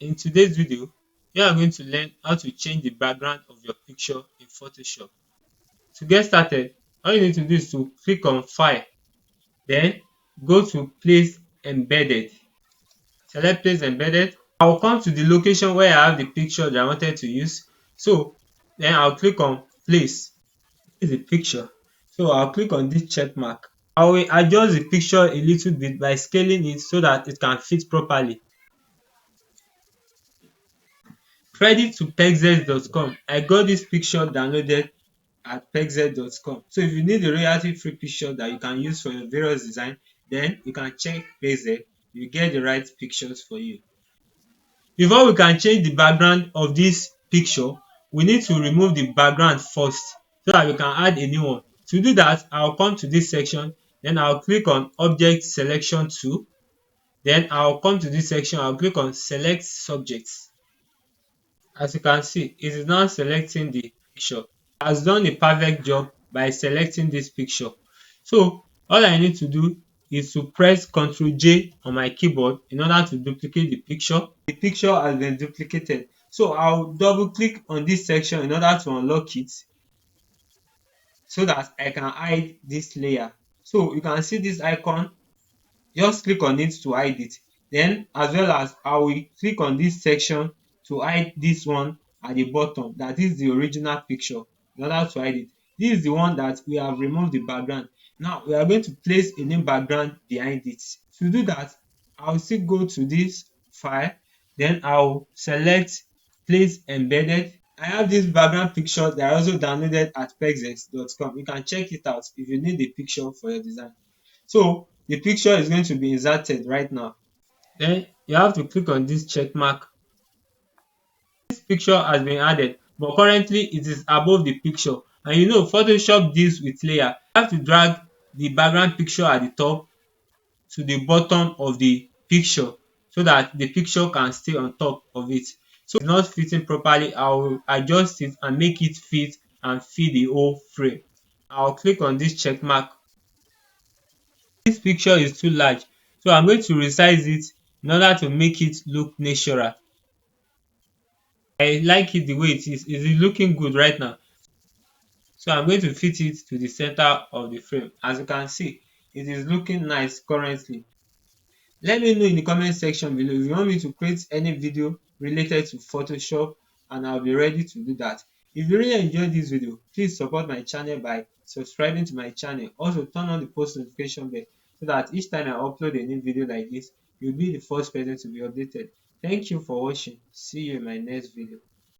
In today's video, you are going to learn how to change the background of your picture in Photoshop. To get started, all you need to do is to click on File, then go to Place Embedded. Select Place Embedded. I will come to the location where I have the picture that I wanted to use. So then I'll click on Place. This is the picture. So I'll click on this check mark. I will adjust the picture a little bit by scaling it so that it can fit properly. Credit to pexels.com. I got this picture downloaded at pexels.com. So if you need a royalty free picture that you can use for your various design, then you can check Pexels. You get the right pictures for you. Before we can change the background of this picture, we need to remove the background first so that we can add a new one. To do that, I'll come to this section, then I'll click on Object Selection Tool. Then I'll come to this section, I'll click on Select Subjects. As you can see, it is now selecting the picture. It has done a perfect job by selecting this picture. So all I need to do is to press Ctrl J on my keyboard in order to duplicate the picture. The picture has been duplicated. So I'll double click on this section in order to unlock it so that I can hide this layer. So you can see this icon, just click on it to hide it. Then as well as I will click on this section to hide this one at the bottom, that is the original picture, in order to hide it. This is the one that we have removed the background. Now we are going to place a new background behind it. To do that, I'll still go to this file, then I'll select Place Embedded. I have this background picture that I also downloaded at pexels.com. You can check it out if you need the picture for your design. So the picture is going to be inserted right now. Then you have to click on this check mark. This picture has been added, but currently it is above the picture. And you know Photoshop deals with layer. You have to drag the background picture at the top to the bottom of the picture so that the picture can stay on top of it. So if it's not fitting properly, I will adjust it and make it fit and fill the whole frame. I'll click on this check mark. This picture is too large, so I'm going to resize it in order to make it look natural. I like it the way it is. It is looking good right now. So I'm going to fit it to the center of the frame. As you can see, it is looking nice currently. Let me know in the comment section below if you want me to create any video related to Photoshop, and I'll be ready to do that. If you really enjoyed this video, please support my channel by subscribing to my channel. Also turn on the post notification bell so that each time I upload a new video like this, you'll be the first person to be updated. Thank you for watching. See you in my next video.